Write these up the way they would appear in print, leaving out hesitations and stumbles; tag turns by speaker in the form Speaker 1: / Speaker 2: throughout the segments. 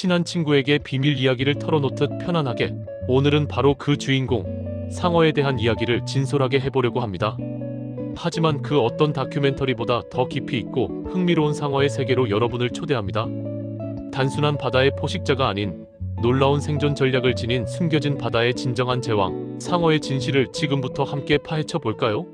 Speaker 1: 친한 친구에게 비밀 이야기를 털어놓듯 편안하게, 오늘은 바로 그 주인공 상어에 대한 이야기를 진솔하게 해보려고 합니다. 하지만 그 어떤 다큐멘터리보다 더 깊이 있고 흥미로운 상어의 세계로 여러분을 초대합니다. 단순한 바다의 포식자가 아닌 놀라운 생존 전략을 지닌 숨겨진 바다의 진정한 제왕, 상어의 진실을 지금부터 함께 파헤쳐 볼까요?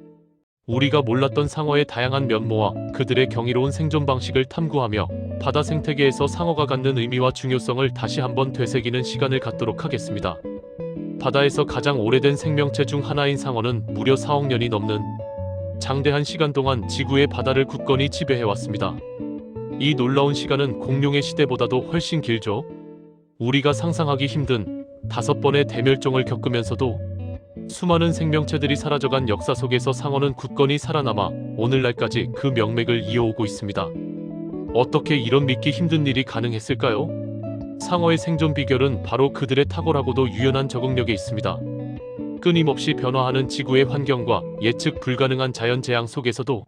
Speaker 1: 우리가 몰랐던 상어의 다양한 면모와 그들의 경이로운 생존 방식을 탐구하며 바다 생태계에서 상어가 갖는 의미와 중요성을 다시 한번 되새기는 시간을 갖도록 하겠습니다. 바다에서 가장 오래된 생명체 중 하나인 상어는 무려 4억 년이 넘는 장대한 시간 동안 지구의 바다를 굳건히 지배해왔습니다. 이 놀라운 시간은 공룡의 시대보다도 훨씬 길죠. 우리가 상상하기 힘든 5번의 대멸종을 겪으면서도 수많은 생명체들이 사라져간 역사 속에서 상어는 굳건히 살아남아 오늘날까지 그 명맥을 이어오고 있습니다. 어떻게 이런 믿기 힘든 일이 가능했을까요? 상어의 생존 비결은 바로 그들의 탁월하고도 유연한 적응력에 있습니다. 끊임없이 변화하는 지구의 환경과 예측 불가능한 자연재앙 속에서도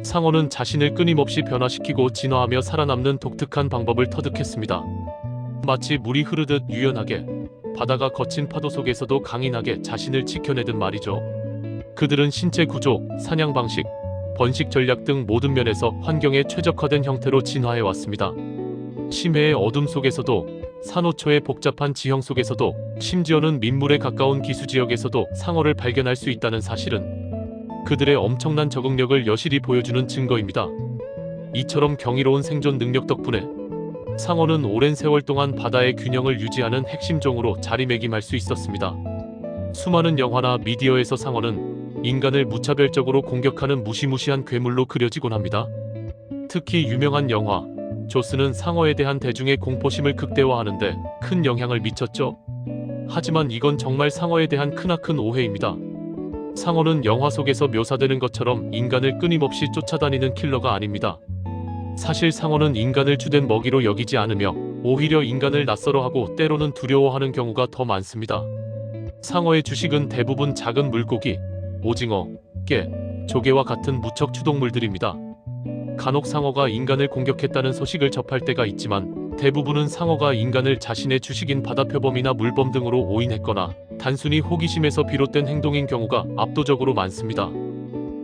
Speaker 1: 상어는 자신을 끊임없이 변화시키고 진화하며 살아남는 독특한 방법을 터득했습니다. 마치 물이 흐르듯 유연하게, 바다가 거친 파도 속에서도 강인하게 자신을 지켜내듯 말이죠. 그들은 신체 구조, 사냥 방식, 번식 전략 등 모든 면에서 환경에 최적화된 형태로 진화해왔습니다. 심해의 어둠 속에서도, 산호초의 복잡한 지형 속에서도, 심지어는 민물에 가까운 기수지역에서도 상어를 발견할 수 있다는 사실은 그들의 엄청난 적응력을 여실히 보여주는 증거입니다. 이처럼 경이로운 생존 능력 덕분에 상어는 오랜 세월 동안 바다의 균형을 유지하는 핵심종으로 자리매김할 수 있었습니다. 수많은 영화나 미디어에서 상어는 인간을 무차별적으로 공격하는 무시무시한 괴물로 그려지곤 합니다. 특히 유명한 영화 조스는 상어에 대한 대중의 공포심을 극대화하는데 큰 영향을 미쳤죠. 하지만 이건 정말 상어에 대한 크나큰 오해입니다. 상어는 영화 속에서 묘사되는 것처럼 인간을 끊임없이 쫓아다니는 킬러가 아닙니다. 사실 상어는 인간을 주된 먹이로 여기지 않으며 오히려 인간을 낯설어하고 때로는 두려워하는 경우가 더 많습니다. 상어의 주식은 대부분 작은 물고기, 오징어, 깨, 조개와 같은 무척 추동물들입니다. 간혹 상어가 인간을 공격했다는 소식을 접할 때가 있지만 대부분은 상어가 인간을 자신의 주식인 바다표범이나 물범 등으로 오인했거나 단순히 호기심에서 비롯된 행동인 경우가 압도적으로 많습니다.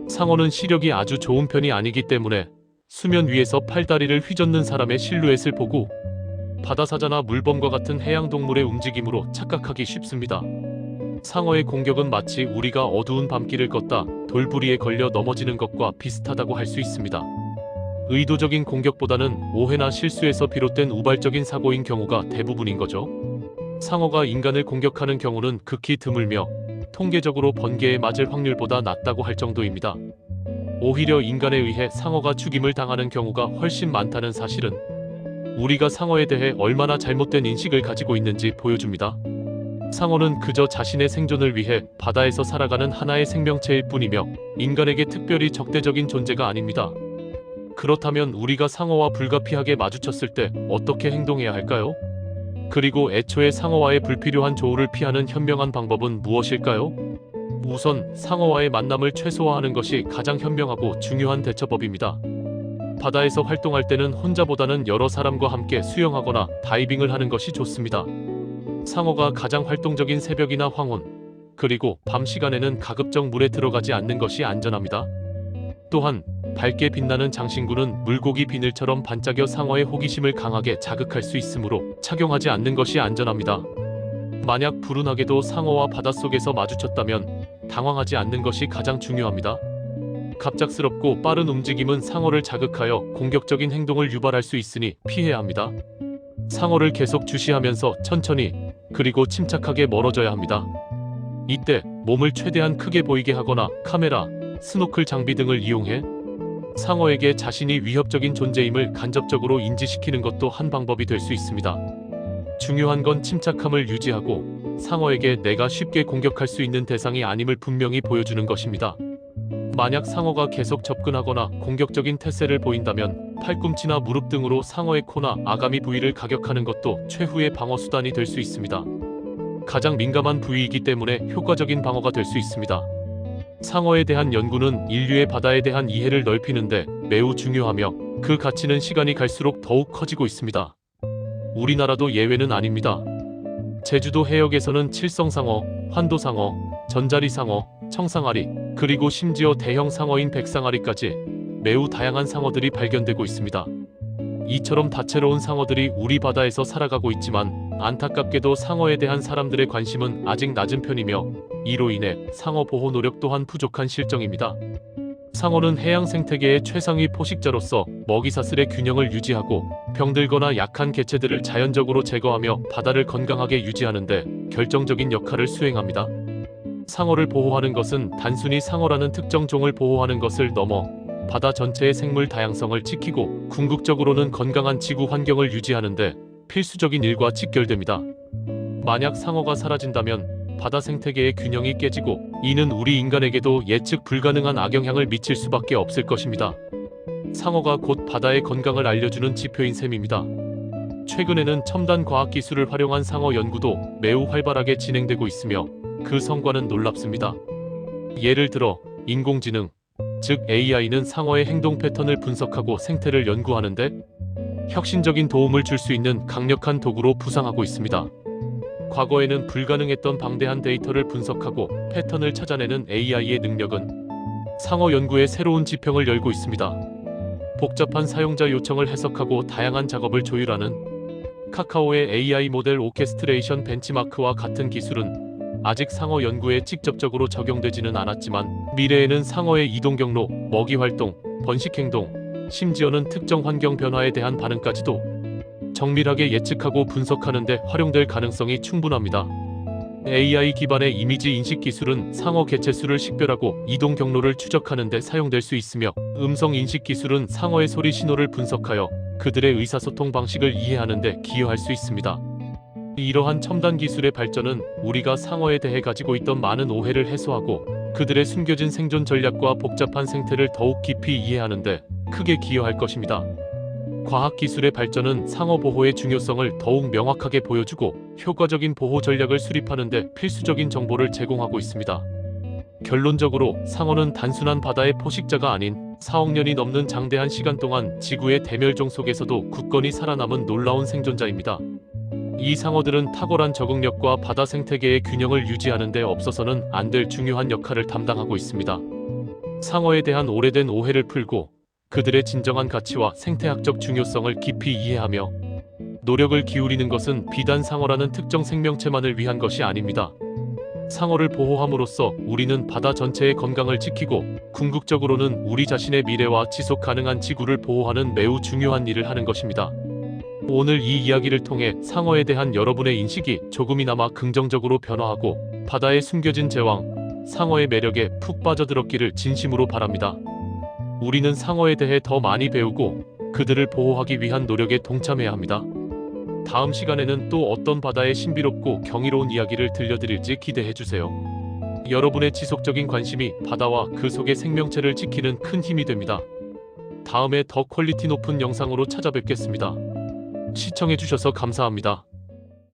Speaker 1: 상어는 시력이 아주 좋은 편이 아니기 때문에 수면 위에서 팔다리를 휘젓는 사람의 실루엣을 보고 바다사자나 물범과 같은 해양동물의 움직임으로 착각하기 쉽습니다. 상어의 공격은 마치 우리가 어두운 밤길을 걷다 돌부리에 걸려 넘어지는 것과 비슷하다고 할 수 있습니다. 의도적인 공격보다는 오해나 실수에서 비롯된 우발적인 사고인 경우가 대부분인 거죠. 상어가 인간을 공격하는 경우는 극히 드물며 통계적으로 번개에 맞을 확률보다 낮다고 할 정도입니다. 오히려 인간에 의해 상어가 죽임을 당하는 경우가 훨씬 많다는 사실은 우리가 상어에 대해 얼마나 잘못된 인식을 가지고 있는지 보여줍니다. 상어는 그저 자신의 생존을 위해 바다에서 살아가는 하나의 생명체일 뿐이며 인간에게 특별히 적대적인 존재가 아닙니다. 그렇다면 우리가 상어와 불가피하게 마주쳤을 때 어떻게 행동해야 할까요? 그리고 애초에 상어와의 불필요한 조우를 피하는 현명한 방법은 무엇일까요? 우선 상어와의 만남을 최소화하는 것이 가장 현명하고 중요한 대처법입니다. 바다에서 활동할 때는 혼자보다는 여러 사람과 함께 수영하거나 다이빙을 하는 것이 좋습니다. 상어가 가장 활동적인 새벽이나 황혼, 그리고 밤 시간에는 가급적 물에 들어가지 않는 것이 안전합니다. 또한 밝게 빛나는 장신구는 물고기 비늘처럼 반짝여 상어의 호기심을 강하게 자극할 수 있으므로 착용하지 않는 것이 안전합니다. 만약 불운하게도 상어와 바닷속에서 마주쳤다면 당황하지 않는 것이 가장 중요합니다. 갑작스럽고 빠른 움직임은 상어를 자극하여 공격적인 행동을 유발할 수 있으니 피해야 합니다. 상어를 계속 주시하면서 천천히 그리고 침착하게 멀어져야 합니다. 이때 몸을 최대한 크게 보이게 하거나 카메라, 스노클 장비 등을 이용해 상어에게 자신이 위협적인 존재임을 간접적으로 인지시키는 것도 한 방법이 될 수 있습니다. 중요한 건 침착함을 유지하고 상어에게 내가 쉽게 공격할 수 있는 대상이 아님을 분명히 보여주는 것입니다. 만약 상어가 계속 접근하거나 공격적인 태세를 보인다면 팔꿈치나 무릎 등으로 상어의 코나 아가미 부위를 가격하는 것도 최후의 방어 수단이 될 수 있습니다. 가장 민감한 부위이기 때문에 효과적인 방어가 될 수 있습니다. 상어에 대한 연구는 인류의 바다에 대한 이해를 넓히는데 매우 중요하며 그 가치는 시간이 갈수록 더욱 커지고 있습니다. 우리나라도 예외는 아닙니다. 제주도 해역에서는 칠성상어, 환도상어, 전자리상어, 청상아리, 그리고 심지어 대형 상어인 백상아리까지 매우 다양한 상어들이 발견되고 있습니다. 이처럼 다채로운 상어들이 우리 바다에서 살아가고 있지만 안타깝게도 상어에 대한 사람들의 관심은 아직 낮은 편이며 이로 인해 상어 보호 노력 또한 부족한 실정입니다. 상어는 해양 생태계의 최상위 포식자로서 먹이사슬의 균형을 유지하고 병들거나 약한 개체들을 자연적으로 제거하며 바다를 건강하게 유지하는 데 결정적인 역할을 수행합니다. 상어를 보호하는 것은 단순히 상어라는 특정 종을 보호하는 것을 넘어 바다 전체의 생물 다양성을 지키고 궁극적으로는 건강한 지구 환경을 유지하는 데 필수적인 일과 직결됩니다. 만약 상어가 사라진다면 바다 생태계의 균형이 깨지고 이는 우리 인간에게도 예측 불가능한 악영향을 미칠 수밖에 없을 것입니다. 상어가 곧 바다의 건강을 알려주는 지표인 셈입니다. 최근에는 첨단 과학기술을 활용한 상어 연구도 매우 활발하게 진행되고 있으며 그 성과는 놀랍습니다. 예를 들어 인공지능, 즉 AI는 상어의 행동 패턴을 분석하고 생태를 연구하는데 혁신적인 도움을 줄 수 있는 강력한 도구로 부상하고 있습니다. 과거에는 불가능했던 방대한 데이터를 분석하고 패턴을 찾아내는 AI의 능력은 상어 연구에 새로운 지평을 열고 있습니다. 복잡한 사용자 요청을 해석하고 다양한 작업을 조율하는 카카오의 AI 모델 오케스트레이션 벤치마크와 같은 기술은 아직 상어 연구에 직접적으로 적용되지는 않았지만 미래에는 상어의 이동 경로, 먹이 활동, 번식 행동, 심지어는 특정 환경 변화에 대한 반응까지도 정밀하게 예측하고 분석하는 데 활용될 가능성이 충분합니다. AI 기반의 이미지 인식 기술은 상어 개체수를 식별하고 이동 경로를 추적하는 데 사용될 수 있으며 음성 인식 기술은 상어의 소리 신호를 분석하여 그들의 의사소통 방식을 이해하는 데 기여할 수 있습니다. 이러한 첨단 기술의 발전은 우리가 상어에 대해 가지고 있던 많은 오해를 해소하고 그들의 숨겨진 생존 전략과 복잡한 생태를 더욱 깊이 이해하는 데 크게 기여할 것입니다. 과학기술의 발전은 상어 보호의 중요성을 더욱 명확하게 보여주고 효과적인 보호 전략을 수립하는 데 필수적인 정보를 제공하고 있습니다. 결론적으로 상어는 단순한 바다의 포식자가 아닌 4억 년이 넘는 장대한 시간 동안 지구의 대멸종 속에서도 굳건히 살아남은 놀라운 생존자입니다. 이 상어들은 탁월한 적응력과 바다 생태계의 균형을 유지하는 데 없어서는 안 될 중요한 역할을 담당하고 있습니다. 상어에 대한 오래된 오해를 풀고 그들의 진정한 가치와 생태학적 중요성을 깊이 이해하며 노력을 기울이는 것은 비단 상어라는 특정 생명체만을 위한 것이 아닙니다. 상어를 보호함으로써 우리는 바다 전체의 건강을 지키고 궁극적으로는 우리 자신의 미래와 지속 가능한 지구를 보호하는 매우 중요한 일을 하는 것입니다. 오늘 이 이야기를 통해 상어에 대한 여러분의 인식이 조금이나마 긍정적으로 변화하고 바다에 숨겨진 제왕, 상어의 매력에 푹 빠져들었기를 진심으로 바랍니다. 우리는 상어에 대해 더 많이 배우고 그들을 보호하기 위한 노력에 동참해야 합니다. 다음 시간에는 또 어떤 바다의 신비롭고 경이로운 이야기를 들려드릴지 기대해주세요. 여러분의 지속적인 관심이 바다와 그 속의 생명체를 지키는 큰 힘이 됩니다. 다음에 더 퀄리티 높은 영상으로 찾아뵙겠습니다. 시청해주셔서 감사합니다.